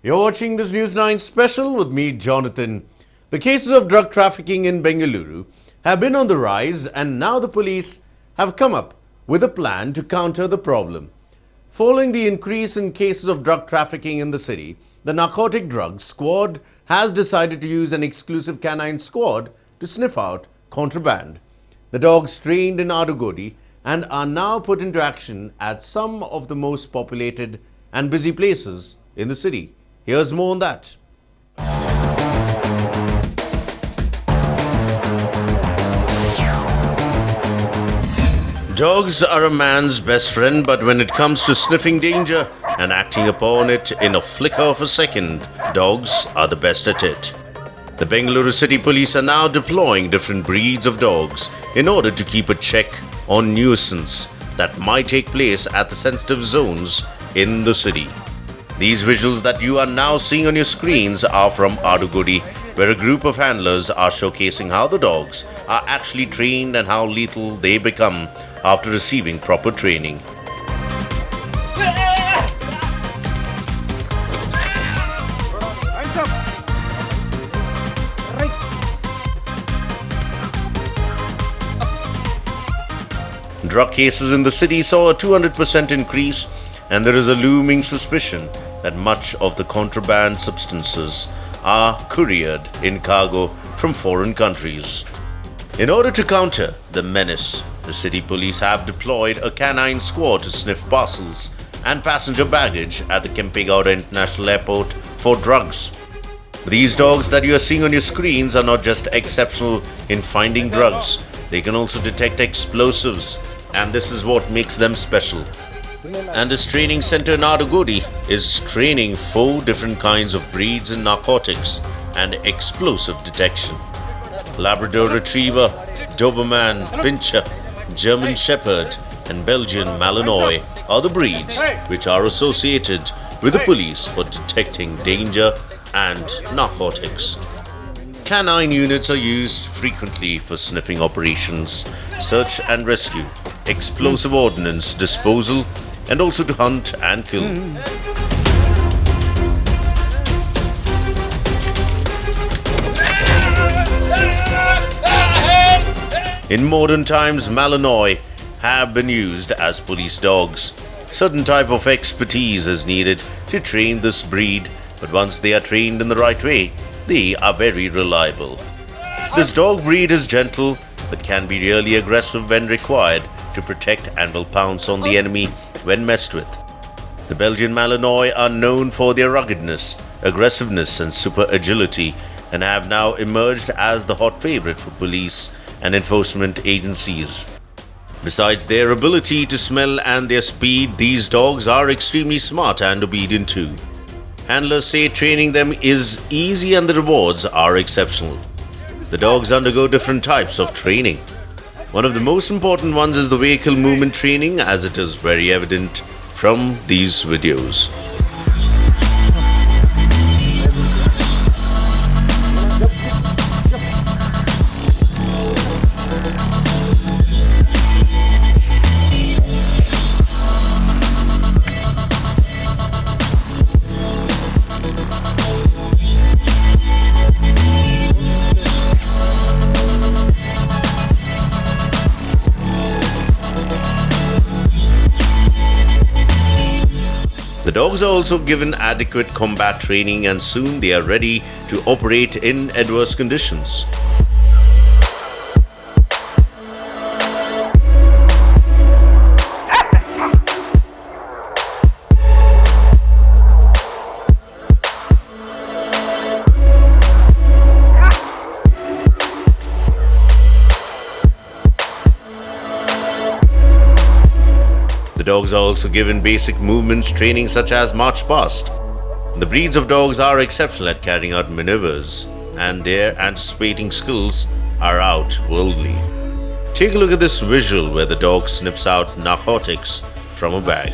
You're watching this News 9 special with me, Jonathan. The cases of drug trafficking in Bengaluru have been on the rise, and now the police have come up with a plan to counter the problem. Following the increase in cases of drug trafficking in the city, the narcotic drugs squad has decided to use an exclusive canine squad to sniff out contraband. The dogs trained in Adugodi and are now put into action at some of the most populated and busy places in the city. Here's more on that. Dogs are a man's best friend, but when it comes to sniffing danger and acting upon it in a flicker of a second, dogs are the best at it. The Bengaluru City Police are now deploying different breeds of dogs in order to keep a check on nuisance that might take place at the sensitive zones in the city. These visuals that you are now seeing on your screens are from Adugodi, where a group of handlers are showcasing how the dogs are actually trained and how lethal they become after receiving proper training. Drug cases in the city saw a 200% increase, and there is a looming suspicion that much of the contraband substances are couriered in cargo from foreign countries. In order to counter the menace, the city police have deployed a canine squad to sniff parcels and passenger baggage at the Kempegowda International Airport for drugs. These dogs that you are seeing on your screens are not just exceptional in finding drugs, they can also detect explosives, and this is what makes them special. And this training center in Adugodi is training 4 different kinds of breeds in narcotics and explosive detection. Labrador Retriever, Doberman, Pinscher, German Shepherd and Belgian Malinois are the breeds which are associated with the police for detecting danger and narcotics. Canine units are used frequently for sniffing operations, search and rescue, explosive ordnance disposal, and also to hunt and kill. In modern times, Malinois have been used as police dogs. Certain type of expertise is needed to train this breed, but once they are trained in the right way, they are very reliable. This dog breed is gentle, but can be really aggressive when required to protect and will pounce on the enemy when messed with. The Belgian Malinois are known for their ruggedness, aggressiveness and super agility, and have now emerged as the hot favorite for police and enforcement agencies. Besides their ability to smell and their speed, these dogs are extremely smart and obedient too. Handlers say training them is easy and the rewards are exceptional. The dogs undergo different types of training. One of the most important ones is the vehicle movement training, as it is very evident from these videos. The dogs are also given adequate combat training, and soon they are ready to operate in adverse conditions. The dogs are also given basic movements training such as march past. The breeds of dogs are exceptional at carrying out maneuvers, and their anticipating skills are outworldly. Take a look at this visual where the dog sniffs out narcotics from a bag.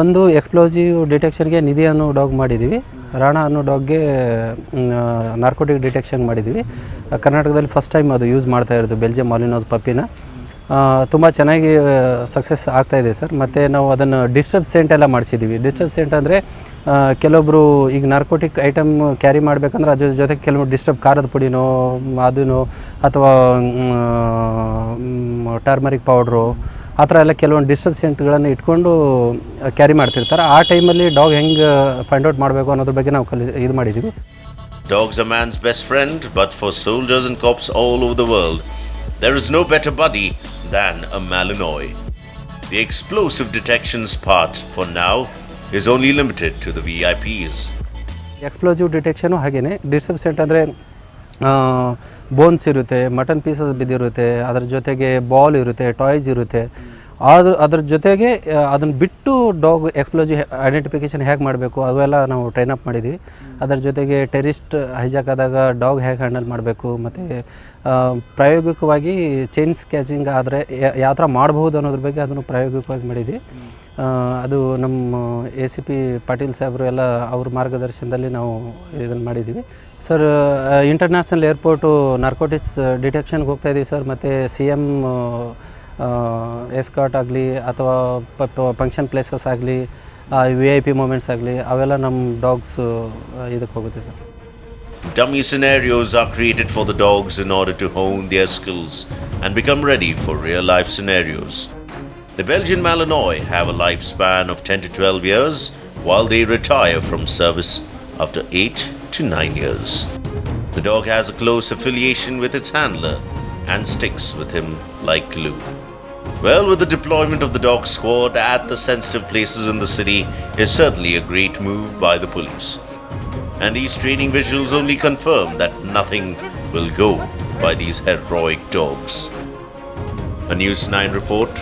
ಒಂದು explosive ಡಿಟೆಕ್ಷನ್ಗೆ ನಿಧಿ ಅನ್ನೋ dog ಮಾಡಿದ್ದೀವಿ, ರಾಣ ಅನ್ನೋ ಡಾಗ್ಗೆ narcotic detection ಮಾಡಿದ್ದೀವಿ. ಕರ್ನಾಟಕದಲ್ಲಿ first time ಅದು use ಮಾಡ್ತಾ ಇರೋದು Belgium ಮಾಲಿನೋಸ್ ಪಪ್ಪಿನ. ತುಂಬ ಚೆನ್ನಾಗಿ ಸಕ್ಸಸ್ ಆಗ್ತಾಯಿದೆ ಸರ್. ಮತ್ತು ನಾವು ಅದನ್ನು ಡಿಸ್ಟರ್ಬ್ ಸೆಂಟ್ ಎಲ್ಲ ಮಾಡಿಸಿದ್ದೀವಿ. ಡಿಸ್ಟರ್ಬ್ ಸೆಂಟ್ ಅಂದರೆ ಕೆಲವೊಬ್ಬರು ಈಗ ನಾರ್ಕೋಟಿಕ್ ಐಟಮ್ ಕ್ಯಾರಿ ಮಾಡಬೇಕಂದ್ರೆ ಅದ್ರ ಜೊತೆಗೆ ಕೆಲವು ಡಿಸ್ಟರ್ಬ್ ಖಾರದ ಪುಡಿನೋ ಅದೂ ಅಥವಾ ಟರ್ಮರಿಕ್ ಪೌಡ್ರು ಆ ಥರ ಎಲ್ಲ ಕೆಲವೊಂದು ಡಿಸ್ಟರ್ಬ್ ಸೆಂಟ್ಗಳನ್ನು ಇಟ್ಕೊಂಡು ಕ್ಯಾರಿ ಮಾಡ್ತಿರ್ತಾರೆ. ಆ ಟೈಮಲ್ಲಿ ಡಾಗ್ ಹೆಂಗೆ ಫೈಂಡ್ ಔಟ್ ಮಾಡಬೇಕು ಅನ್ನೋದ್ರ ಬಗ್ಗೆ ನಾವು ಇದು ಮಾಡಿದ್ದೀವಿ. Dogs are man's best friend, but for soldiers and cops all over the world, there is no better buddy than a Malinois. The explosive detections part, for now, is only limited to the VIPs. Explosive detection ಹಾಗೆಯೇ. Disturb scent ಅಂದರೆ bones ಇರುತ್ತೆ, mutton pieces ಬಿದ್ದಿರುತ್ತೆ, ಅದ್ರ ಜೊತೆಗೆ ball ಇರುತ್ತೆ, toys ಇರುತ್ತೆ. ಅದ್ರ ಜೊತೆಗೆ ಅದನ್ನು ಬಿಟ್ಟು ಡಾಗ್ ಎಕ್ಸ್ಪ್ಲೋಸಿವ್ ಐಡೆಂಟಿಫಿಕೇಷನ್ ಹೇಗೆ ಮಾಡಬೇಕು ಅವೆಲ್ಲ ನಾವು ಟ್ರೈನ್ ಅಪ್ ಮಾಡಿದ್ದೀವಿ. ಅದರ ಜೊತೆಗೆ ಟೆರಿಸ್ಟ್ ಹೈಜಾಕ್ ಆದಾಗ ಡಾಗ್ ಹೇಗೆ ಹ್ಯಾಂಡಲ್ ಮಾಡಬೇಕು, ಮತ್ತು ಪ್ರಾಯೋಗಿಕವಾಗಿ ಚೈನ್ ಕ್ಯಾಚಿಂಗ್ ಆದರೆ ಯಾವ ಥರ ಮಾಡ್ಬೋದು ಅನ್ನೋದ್ರ ಬಗ್ಗೆ ಅದನ್ನು ಪ್ರಾಯೋಗಿಕವಾಗಿ ಮಾಡಿದ್ವಿ. ಅದು ನಮ್ಮ ACP ಪಾಟೀಲ್ ಸಾಹೇಬರು ಎಲ್ಲ ಅವ್ರ ಮಾರ್ಗದರ್ಶನದಲ್ಲಿ ನಾವು ಇದನ್ನು ಮಾಡಿದ್ದೀವಿ ಸರ್. ಇಂಟರ್ನ್ಯಾಷನಲ್ ಏರ್ಪೋರ್ಟು ನಾರ್ಕೋಟಿಕ್ಸ್ ಡಿಟೆಕ್ಷನ್ಗೆ ಹೋಗ್ತಾಯಿದ್ದೀವಿ ಸರ್. ಮತ್ತು CM ಎಸ್ಕಾಟ್ ಆಗಲಿ ಅಥವಾ ಫಂಕ್ಷನ್ ಪ್ಲೇಸಸ್ ಆಗಲಿ, VIP ಮೂಮೆಂಟ್ಸ್ ಆಗಲಿ, ಅವೆಲ್ಲ ನಮ್ಮ ಡಾಗ್ಸ್ ಇದಕ್ಕೆ ಹೋಗುತ್ತೆ sir. Dummy scenarios are created for the dogs in order to hone their skills and become ready for real-life scenarios. The Belgian Malinois have a lifespan of 10 to 12 years, while they retire from service after 8 to 9 years. The dog has a close affiliation with its handler and sticks with him like glue. Well, with the deployment of the dog squad at the sensitive places in the city is certainly a great move by the police. And these training visuals only confirm that nothing will go by these heroic dogs. A News 9 report